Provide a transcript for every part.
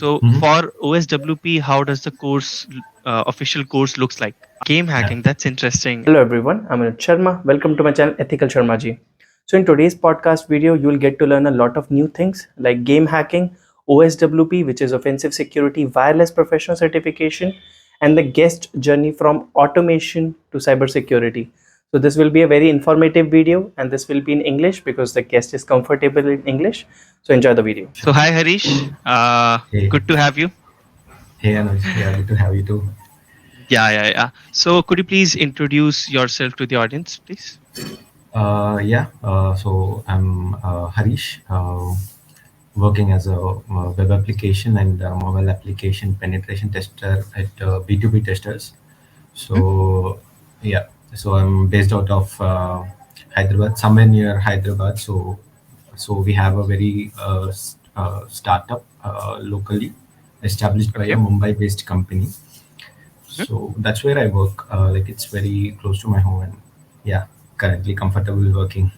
So Mm-hmm. for OSWP, how does the course official course looks like? Game Yeah. hacking, that's interesting. Hello everyone, I'm Anuj Sharma. Welcome to my channel Ethical Sharmaji. So in today's podcast video, you will get to learn a lot of new things like game hacking, OSWP, which is Offensive Security Wireless Professional Certification, and the guest journey from automation to cybersecurity. So this will be a very informative video, and this will be in English because the guest is comfortable in English. So enjoy the video. So Sure. hi Harish, Hey. good to have you. Hey, Anuj. Yeah, good to have you too. Yeah. So could you please introduce yourself to the audience, please? Yeah. So I'm Harish, working as a web application and mobile application penetration tester at B2B testers. Mhm. So yeah. So I'm based out of Hyderabad, somewhere near Hyderabad. So we have a very startup locally established by a Okay. Mumbai-based company. Mhm. So that's where I work. Like it's very close to my home, and yeah, currently comfortable working.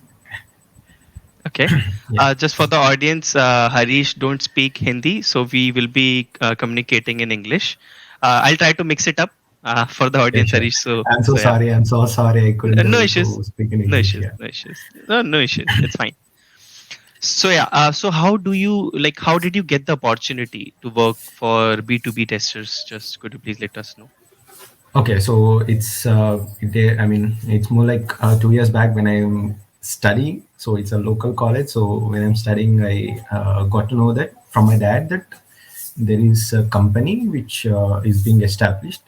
Okay. Yeah, Just for the audience, Harish don't speak Hindi, so we will be communicating in English. I'll try to mix it up for the yeah, audience, sure. Harish. So I'm so so yeah, sorry. I'm so sorry. I couldn't no able issues, to speak in no English. issues, Yeah. no issues, no issues. It's fine. So yeah, so how do you like? How did you get the opportunity to work for B2B testers? Just could you please let us know? Okay, so I mean, it's more like 2 years back when I'm studying. So it's a local college. So when I'm studying, I got to know that from my dad that there is a company which is being established.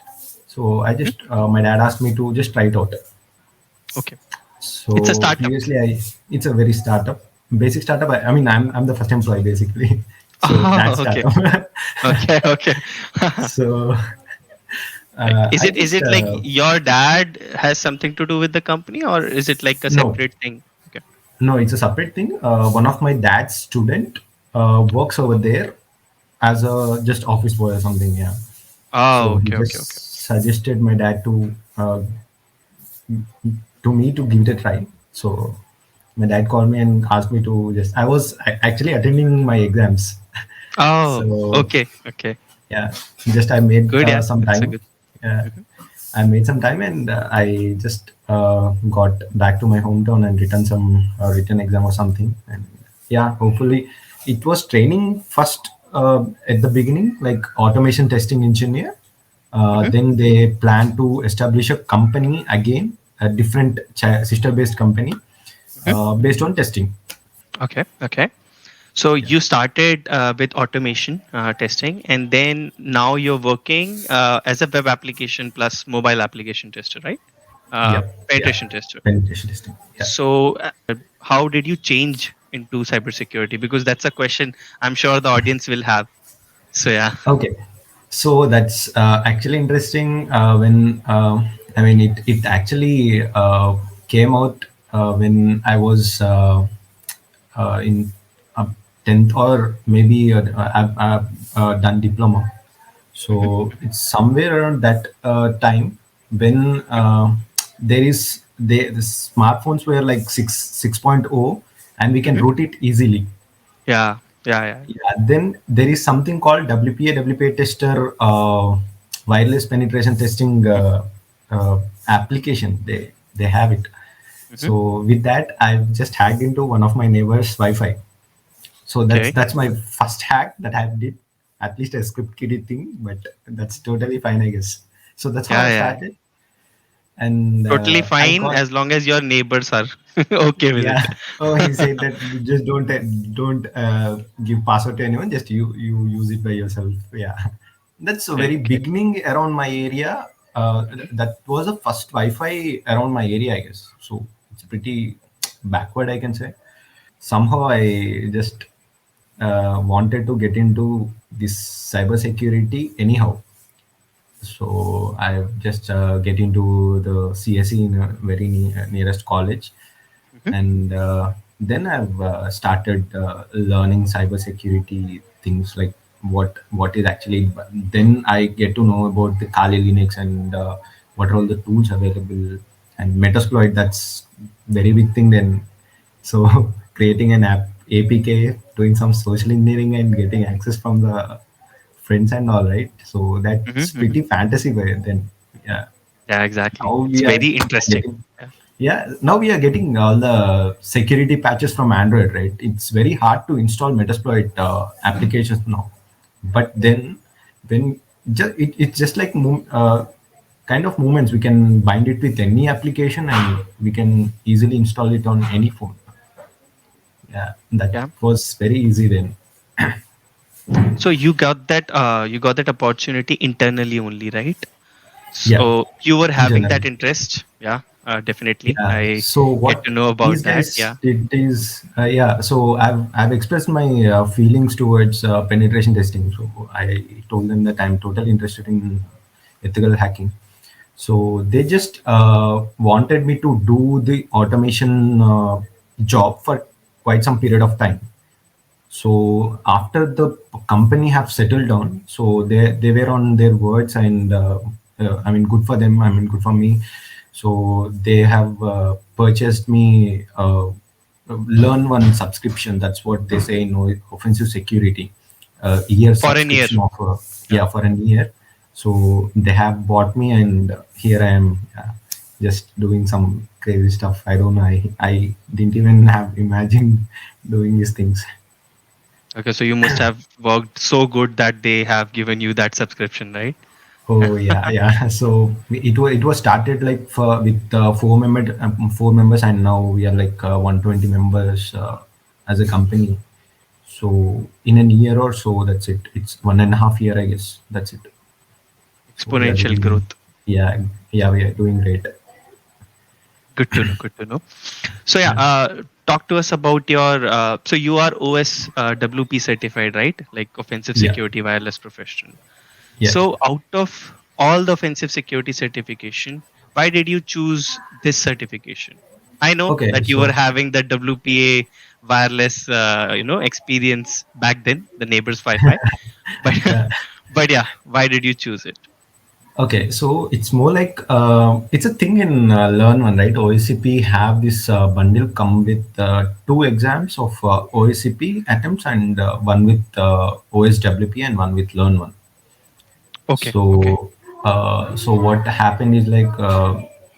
So Mhm. my dad asked me to just try it out. Okay, it's a So startup. previously, it's a very startup, basic startup. I mean, I'm the first employee basically. So that Oh, okay, startup. okay. So Right. I Is just it like your dad has something to do with the company, or is it like a no, separate thing? Okay. no, it's a separate thing. One of my dad's student works over there as a just office boy or something. Yeah. Oh, So he okay. just suggested my dad to me to give it a try. So my dad called me and asked me to just. I was actually attending my exams. Oh, So okay. yeah, just I made Good, yeah. some That's a time. good. uh, Mhm. I made some time, and I just got back to my hometown and written some written exam or something. And yeah, hopefully it was training first at the beginning, like automation testing engineer. Mhm. Then they plan to establish a company again, a different sister based company Mhm. based on testing. Okay. So Yeah. you started with automation testing, and then now you're working as a web application plus mobile application tester, right? Yep. Yeah. Penetration tester. Penetration testing. Yeah. So, how did you change into cybersecurity? Because that's a question I'm sure the audience will have. So, yeah. Okay, so that's actually interesting. When I mean, it actually came out when I was in uh, 10th or maybe I've done diploma. Mhm, So mhm, it's somewhere around that time when mhm. the smartphones were like 6.0 and we can Mhm. route it easily. Yeah. Yeah, then there is something called WPA tester, wireless penetration testing application. They have it. Mhm. So with that, I've just hacked into one of my neighbors' Wi-Fi. So that's Okay. that's my first hack that I did. At least a script kiddie thing, but that's totally fine, I guess. So that's how I Yeah. started, and Totally I fine got as long as your neighbors are okay with yeah. it. Oh, he said that just don't give password to anyone. Just you use it by yourself. Yeah, that's a very Okay. beginning around my area. Mhm. That was the first Wi-Fi around my area, I guess. So it's pretty backward, I can say. Somehow I just wanted to get into this cybersecurity anyhow. So I just get into the CSE in a very nearest college, Mhm. and then I've started learning cybersecurity things like what is actually. Then I get to know about the Kali Linux and what are all the tools available and Metasploit. That's very big thing then. So creating an APK, doing some social engineering and getting access from the friends and all, right? So Hmm. that's Hmm. pretty fantasy by then. Yeah. Yeah, exactly. Now It's we are very interesting. getting, Yeah. yeah, now we are getting all the security patches from Android, right? It's very hard to install Metasploit applications now. But then, when it's just like kind of movements, we can bind it with any application and we can easily install it on any phone. Yeah, that Yeah. was very easy then. So you got that opportunity internally only, right? Yeah, So you were having that internally. interest. Yeah, definitely. Yeah. I So get what to know these about that. guys Yeah. did is, yeah. So I've expressed my feelings towards penetration testing. So I told them that I'm totally interested in ethical hacking. So they just wanted me to do the automation job for quite some period of time. So after the company have settled down, so they were on their words, and I mean, good for them. I mean, good for me. So they have purchased me learn one subscription. That's what they say in offensive security, year For an year. subscription of Yeah. yeah, for an year. So they have bought me, and here I am. Just doing some crazy stuff. I don't know. I didn't even have imagined doing these things. Okay, so you must have worked so good that they have given you that subscription, right? Oh yeah, yeah. So it was started like for with four members, and now we are like 120 members as a company. So in a year or so, that's it. It's 1.5 year, I guess. That's it. So we are Exponential doing, growth. yeah, yeah, we are doing great. Good to know. Good to know. So yeah, Yeah, talk to us about your. So you are OSWP certified, right? Like offensive yeah, security wireless professional. yeah. So out of all the offensive security certification, why did you choose this certification? I know Okay, that you were so having the WPA wireless, experience back then, the neighbor's Wi-Fi, but yeah. but yeah, why did you choose it? Okay, so it's more like it's a thing in Learn One, right? OSCP have this bundle come with two exams of OSCP attempts, and one with OSWP and one with Learn One. Okay, okay. So what happened is like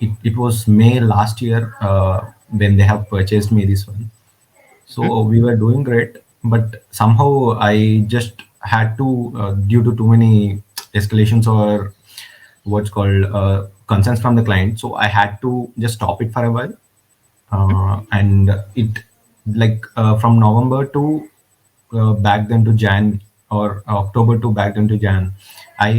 it was May last year when they have purchased me this one. Hmm. So we were doing great, but somehow I just had to, due to too many escalations or what's called concerns from the client. So I had to just stop it for a while, and it like from November to back then to Jan, or October to back then to Jan, I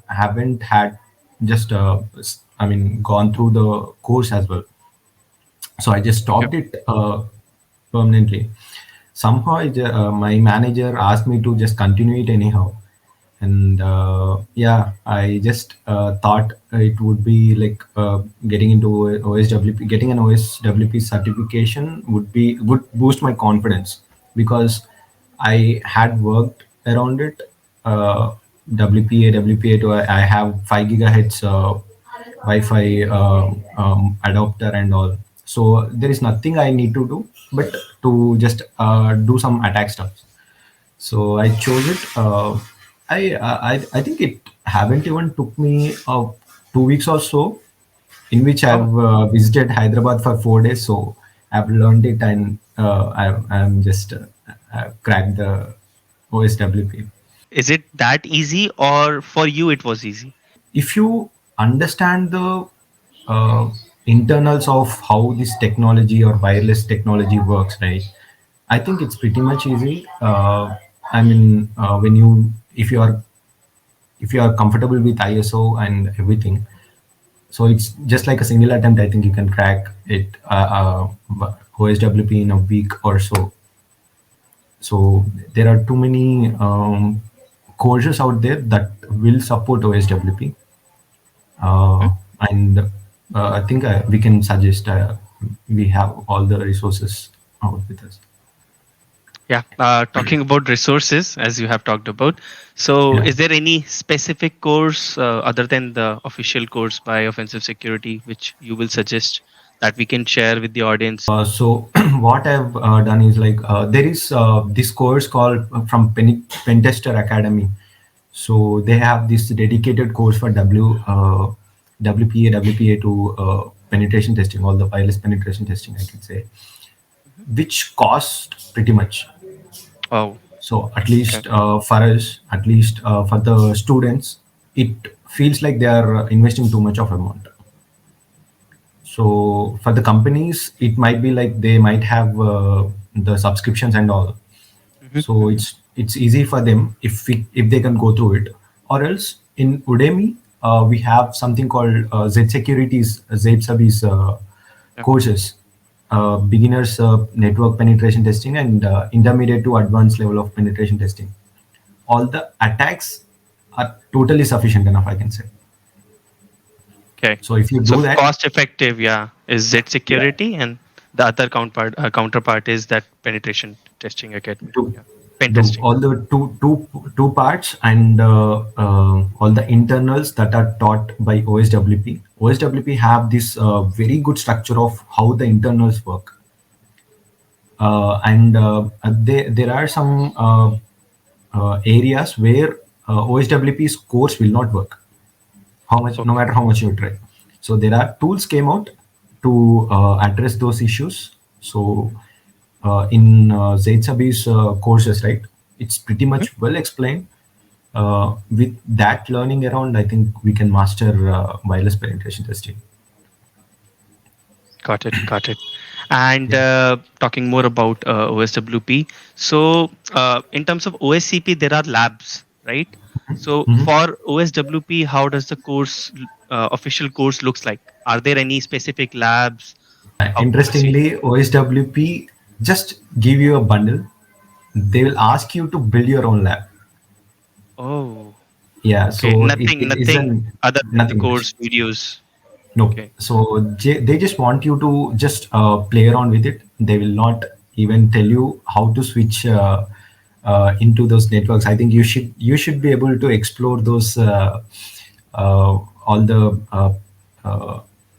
haven't had just I mean gone through the course as well. So I just Okay. stopped it permanently. Somehow my manager asked me to just continue it anyhow, and yeah, I just thought it would be like getting into OSWP, getting an OSWP certification would boost my confidence, because I had worked around it. WPA to I have 5 gigahertz Wi-Fi adapter and all. So there is nothing I need to do but to just do some attack stuff. So I chose it. I think it haven't even took me 2 weeks or so, in which Oh, I've visited Hyderabad for 4 days. So I've learned it, and I'm just cracked the OSWP. is it that easy, or for you it was easy? If you understand the uh, internals of how this technology or wireless technology works, right? I think it's pretty much easy. I mean, when you if you are comfortable with ISO and everything, so it's just like a single attempt. I think you can crack it, OSWP in a week or so. So there are too many courses out there that will support OSWP, Hmm? and I think we can suggest we have all the resources out with us. Yeah, talking about resources, as you have talked about. So, Yeah. is there any specific course other than the official course by Offensive Security which you will suggest that we can share with the audience? So what I've done is like there is this course called from Pentester Academy. So they have this dedicated course for WPA to penetration testing, all the wireless penetration testing, I can say, Mhm. which cost pretty much. Oh, So at okay. least for us, at least for the students, it feels like they are investing too much of amount. So for the companies, it might be like they might have the subscriptions and all. Mhm, So mhm. it's easy for them if they can go through it. Or else in Udemy, we have something called Z Securities, Z Subbies Yeah. courses, beginners network penetration testing and intermediate to advanced level of penetration testing. All the attacks are totally sufficient enough, I can say. Okay. So if you So do that, cost effective, yeah, is Z yeah, security, and the other counterpart is that penetration testing academy. do Yeah, pen do testing. all the two parts and all the internals that are taught by OSWP. OSWP have this very good structure of how the internals work, and there are some areas where OSWP's course will not work. How much, no Okay. matter how much you try. So there are tools came out to address those issues. So in Zaitsabi's courses, right, it's pretty Mhm. much well explained. With that learning around, I think we can master wireless penetration testing. Got it. Got it. And Yeah. talking more about OSWP. So, in terms of OSCP, there are labs, right? So, Mhm. for OSWP, how does the course, official course, looks like? Are there any specific labs? How to proceed? Interestingly, OSWP just give you a bundle. They will ask you to build your own lab. Oh, Yeah, okay. so Nothing, it nothing isn't other than the nothing much. course videos. No. Okay. So they just want you to just play around with it. They will not even tell you how to switch into those networks. I think you should be able to explore those all the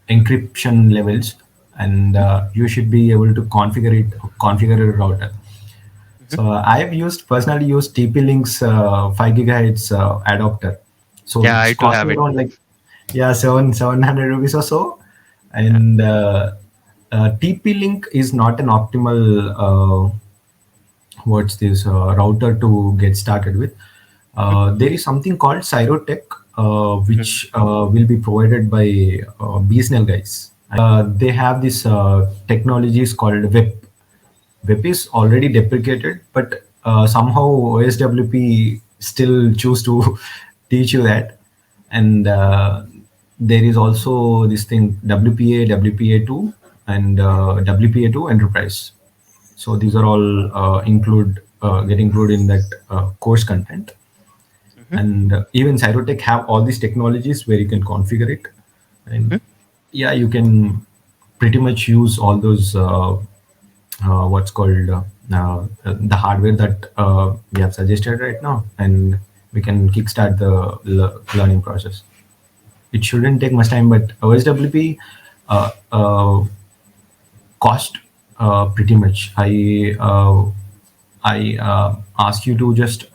encryption levels, and Mhm, you should be able to configure a router. mhm. So I've used personally used TP-Link's 5 gigahertz adapter. So Yeah, it's I do have costing it. around like, yeah, 700 rupees or so. Yeah. And TP-Link is not an optimal what's this router to get started with. Mhm, There is something called Cyrotech, mhm. which will be provided by BSNL guys. They have this technologies called WEP. WEP is already deprecated, but somehow OSWP still choose to teach you that. And there is also this thing WPA, WPA2, and WPA2 Enterprise. So these are all get included in that course content. Mhm, And even Cyrotech have all these technologies where you can configure it, and mhm. yeah, you can pretty much use all those what's called the hardware that we have suggested right now, and we can kickstart the learning process. It shouldn't take much time, but OSWP cost pretty much. I ask you to just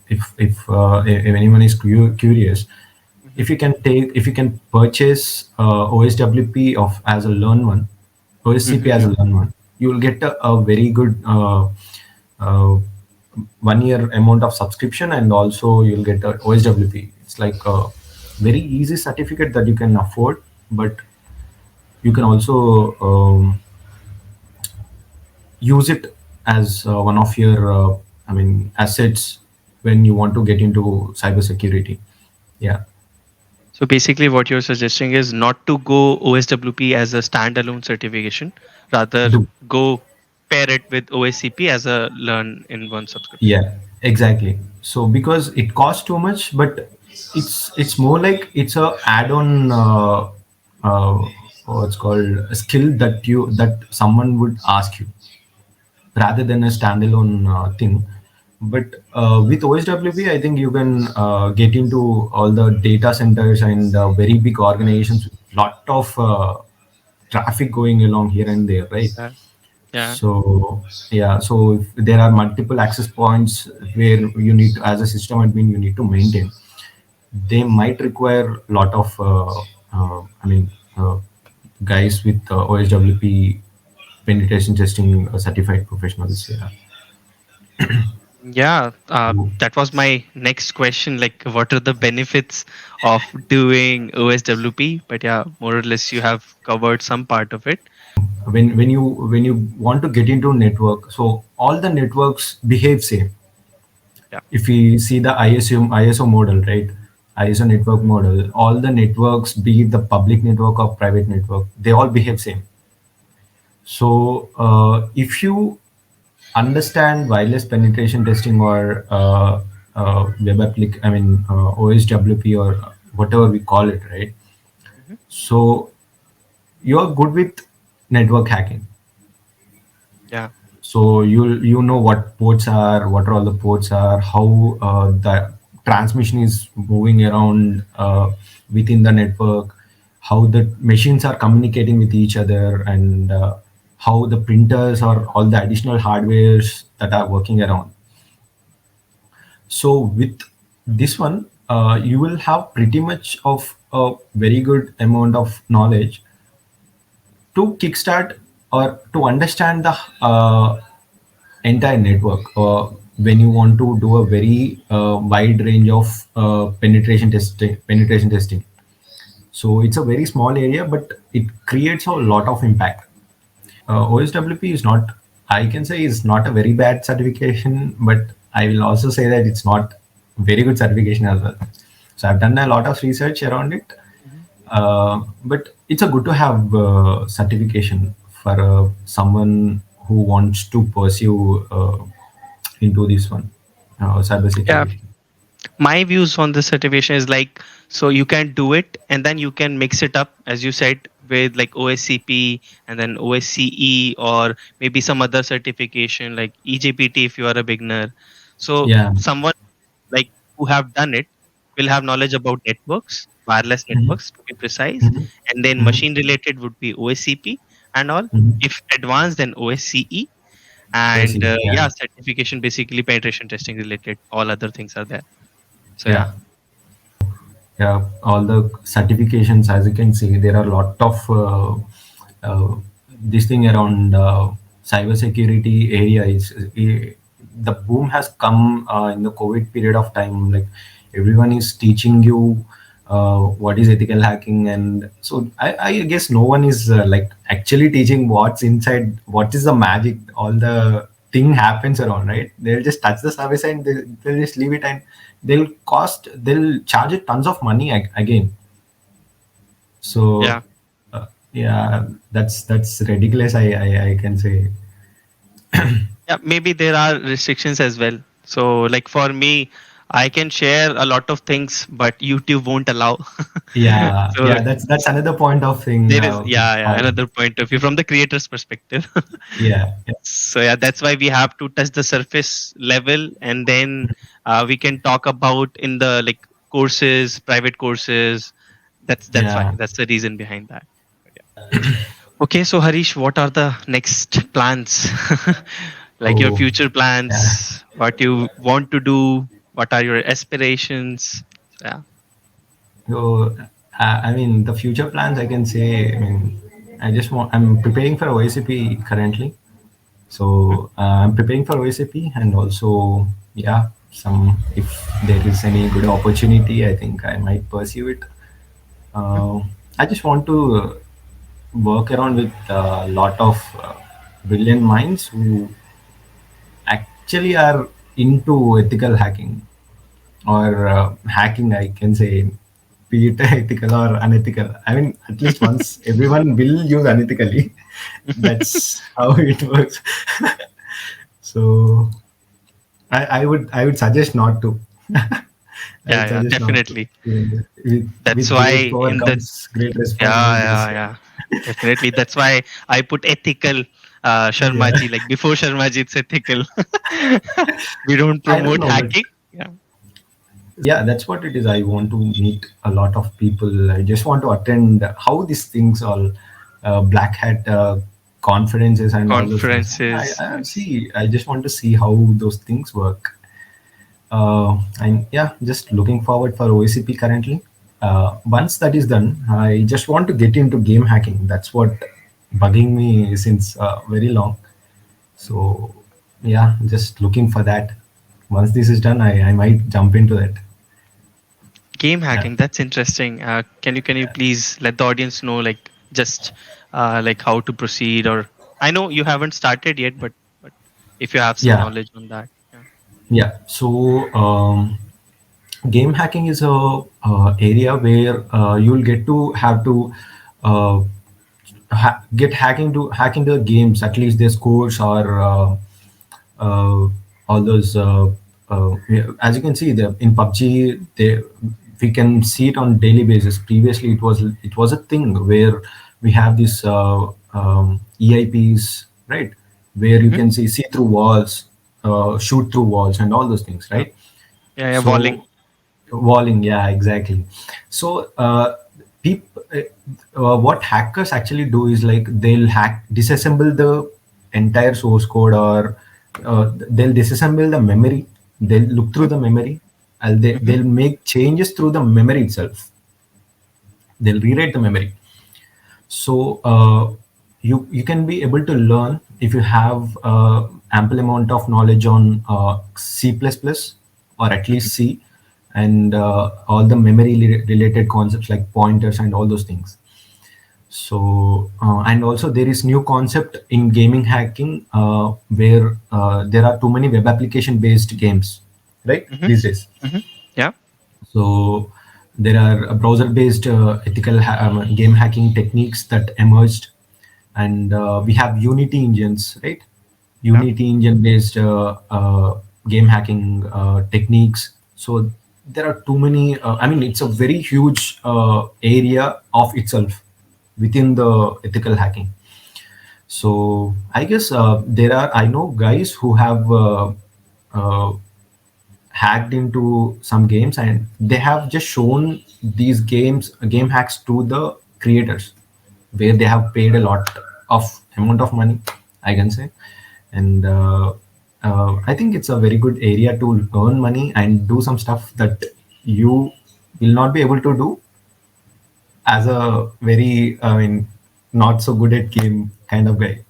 if anyone is curious, Mhm, if you can purchase OSWP of as a learn one, OSCP as mhm. a learn one, you will get a very good uh, 1 year amount of subscription, and also you'll get a OSWP. It's like a very easy certificate that you can afford, but you can also use it as one of your assets when you want to get into cybersecurity. Yeah, So basically, what you're suggesting is not to go OSWP as a standalone certification, rather do. go pair it with OSCP as a learn in one subscription. Yeah, exactly. So because it costs too much, but it's more like it's a add-on uh, what's called a skill that someone would ask you rather than a standalone thing. But with OSWP, I think you can get into all the data centers and very big organizations with lot of traffic going along here and there, right? Yeah. Yeah. So yeah, so if there are multiple access points where you need to, as a system admin, you need to maintain. They might require a lot of, I mean, guys with OSWP penetration testing certified professionals. Yeah. Yeah, So that was my next question. Like, what are the benefits of doing OSWP? But yeah, more or less, you have covered some part of it. when you want to get into network, so all the networks behave same. Yeah. If we see the ISO model, right? ISO network model, all the networks, be it the public network or private network, they all behave same. So if you understand wireless penetration testing or OSWP or whatever we call it, right? Hmm. So you're good with network hacking. Yeah. So you know what ports are, what are all the ports are, how the transmission is moving around within the network, how the machines are communicating with each other, and how the printers or all the additional hardwares that are working around. So with this one, you will have pretty much of a very good amount of knowledge to kickstart or to understand the entire network when you want to do a very wide range of penetration testing. So it's a very small area, but it creates a lot of impact. OSWP is not, I can say, is not a very bad certification, but I will also say that it's not very good certification as well. So I've done a lot of research around it, Hmm. but it's a good to have certification for someone who wants to pursue into this one, Yeah. cybersecurity. My views on this certification is like, so you can do it and then you can mix it up, as you said, with like OSCP and then OSCE, or maybe some other certification like EJPT if you are a beginner. So Yeah. someone like who have done it will have knowledge about networks, wireless Mhm. networks to be precise, Mhm. and then Mhm. machine related would be OSCP and all. Mhm. If advanced, then OSCE. And OSCE. yeah, Yeah. certification basically penetration testing related. All other things are there. So yeah. Yeah. Yeah, all the certifications, as you can see, there are a lot of this thing around cybersecurity area. The boom has come in the COVID period of time. Like everyone is teaching you what is ethical hacking, and so I guess no one is like actually teaching what's inside, what is the magic, all the thing happens around, right? They'll just touch the service and they'll just leave it, and they'll charge it tons of money again. So Yeah. yeah, that's ridiculous, I can say. Yeah, maybe there are restrictions as well. So like for me, I can share a lot of things, but YouTube won't allow. Yeah, So yeah, that's another point of thing. there is, yeah, another point of view from the creator's perspective. Yeah, yeah, So yeah, that's why we have to touch the surface level, and then we can talk about in the like courses, private courses. That's why. yeah. That's the reason behind that. But yeah. Okay, so Harish, what are the next plans? Like your Oh, future yeah. plans, what you want to do, what are your aspirations? So, yeah. So I mean, the future plans, I can say. I mean, I'm preparing for OSCP currently. Mhm. So I'm preparing for OSAP, and also, yeah, some, if there is any good opportunity, I think I might pursue it. Mhm. Uh, I just want to work around with a lot of brilliant minds who actually are into ethical hacking or hacking, I can say, be it ethical or unethical. I mean, at least once everyone will use unethically. That's how it works. So I would suggest not to. I Yeah, would yeah, suggest not to. definitely. That's With why great power in the, comes great yeah, responsibilities. yeah, Yeah. yeah, definitely. That's why I put ethical Yeah. Sharmaji. Like before Sharmaji, it's ethical. We don't I don't promote know, but hacking. Yeah. yeah, that's what it is. I want to meet a lot of people. I just want to attend how these things all black hat confidences and all those things. Conferences. I Yes. see. I just want to see how those things work. And yeah, just looking forward for OSCP currently. Once that is done, I just want to get into game hacking. That's what bugging me since very long. So yeah, just looking for that. Once this is done, I might jump into that. Game Yeah. hacking. That's interesting. Can you please let the audience know, like, just like how to proceed? Or I know you haven't started yet, but if you have some Yeah. knowledge on that. Yeah. Yeah. So game hacking is a area where you'll get to have to uh, get hacking to hack into the games, at least their scores or uh, all those yeah, as you can see in PUBG we can see it on daily basis. Previously it was a thing where we have this EIPs, right, where you Mm-hmm. can see through walls, shoot through walls and all those things, Yeah. right? Yeah. Yeah. Walling. So walling, yeah, exactly. So what hackers actually do is like they'll disassemble the entire source code, or they'll disassemble the memory. They'll look through Mm-hmm. the memory, and Mm-hmm. they'll make changes through the memory itself. They'll rewrite the memory. So you can be able to learn if you have ample amount of knowledge on C++ or at Mm-hmm. least C, and all the memory related concepts like pointers and all those things. So and also there is new concept in gaming hacking where there are too many web application based games, right, Mm-hmm. these days. Mm-hmm. Yeah. So there are browser-based ethical game hacking techniques that emerged, and we have Unity engines, right? Yeah. Unity engine-based game hacking techniques. So there are too many. I mean, it's a very huge area of itself within the ethical hacking. So I guess there are. I know guys who have. Uh, hacked into some games, and they have just shown these game hacks to the creators, where they have paid a lot of amount of money, I can say. And I think it's a very good area to earn money and do some stuff that you will not be able to do as a very, I mean, not so good at game kind of guy.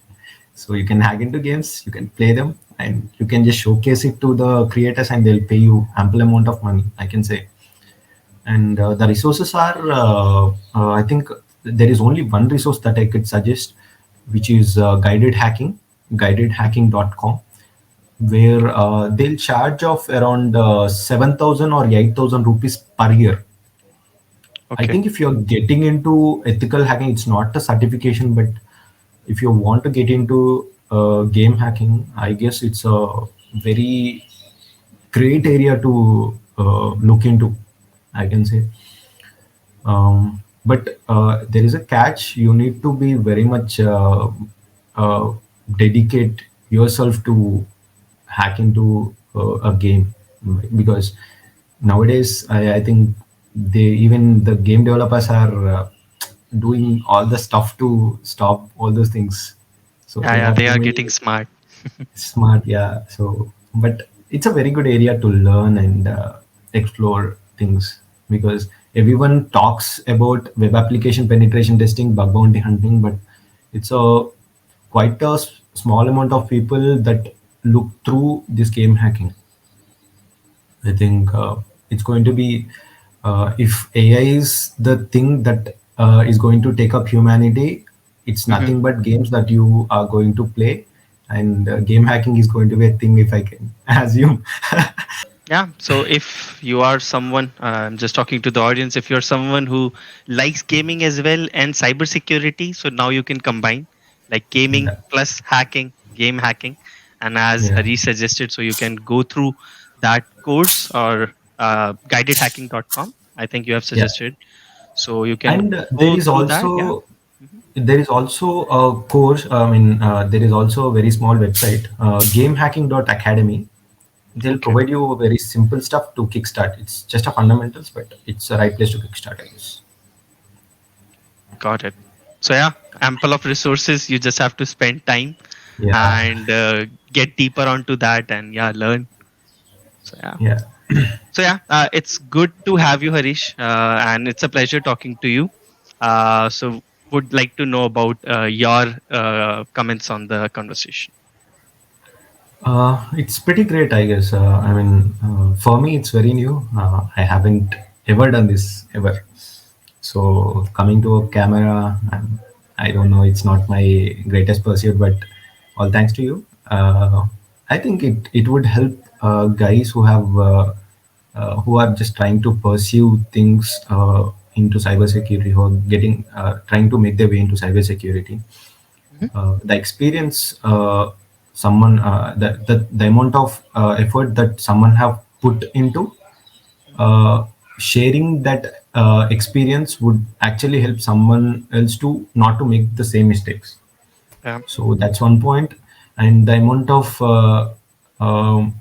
So you can hack into games, you can play them, and you can just showcase it to the creators, and they'll pay you ample amount of money, I can say. And the resources are, I think there is only one resource that I could suggest, which is guidedhacking.com, where they'll charge of around 7,000 or 8,000 rupees per year. I Okay. think if you're getting into ethical hacking, it's not a certification, but if you want to get into game hacking, I guess it's a very great area to look into, I can say. But there is a catch. You need to be very much uh, dedicate yourself to hack into a game, because nowadays I think even the game developers are doing all the stuff to stop all those things. So Yeah. there Yeah. are They too are many. getting smart. Smart, yeah. So, but it's a very good area to learn and explore things, because everyone talks about web application penetration testing, bug bounty hunting, but it's a quite a small amount of people that look through this game hacking. I think it's going to be, if AI is the thing that is going to take up humanity, it's Mm-hmm. nothing but games that you are going to play, and game hacking is going to be a thing, if I can assume. Yeah. So if you are someone, I'm just talking to the audience, if you're someone who likes gaming as well and cybersecurity, so now you can combine like gaming Yeah, plus hacking, game hacking. And as yeah, Harish suggested, so you can go through that course or guidedhacking.com. I think you have yeah. suggested. So you can And go through that. Yeah. Hmm. there is also a course. I mean, there is also a very small website, gamehacking.academy. They'll Okay. provide you very simple stuff to kickstart. It's just a fundamentals, but it's a right place to kickstart, I guess. Got it. So yeah, ample of resources. You just have to spend time Yeah, and get deeper onto that, and yeah, learn. So yeah. yeah. So yeah, it's good to have you, Harish, and it's a pleasure talking to you. So would like to know about your comments on the conversation. It's pretty great, I guess. I mean, for me, it's very new. I haven't ever done this ever. So coming to a camera, I don't know. It's not my greatest pursuit, but all thanks to you. I think it would help guys who are just trying to pursue things into cybersecurity, who are getting trying to make their way into cybersecurity. Mhm. The experience the amount of effort that someone have put into uh, sharing that experience would actually help someone else to not to make the same mistakes. Yeah. So that's one point. And the amount of um,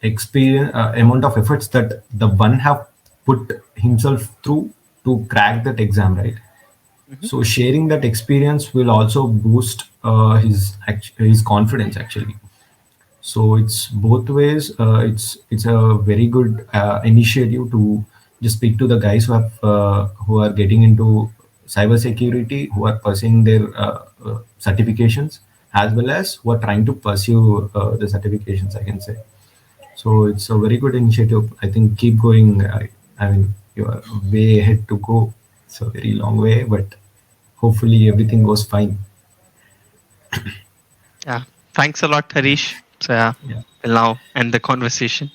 experience amount of efforts that the one have put himself through to crack that exam, right? Mhm. So sharing that experience will also boost his confidence actually. So it's both ways. It's a very good initiative to just speak to the guys who are getting into cybersecurity, who are pursuing their certifications, as well as who are trying to pursue the certifications, I can say. So it's a very good initiative. I think keep going. I mean, you are way ahead to go. It's a very long way, but hopefully everything goes fine. Yeah. Thanks a lot, Harish. So yeah, Yeah. we'll now end the conversation.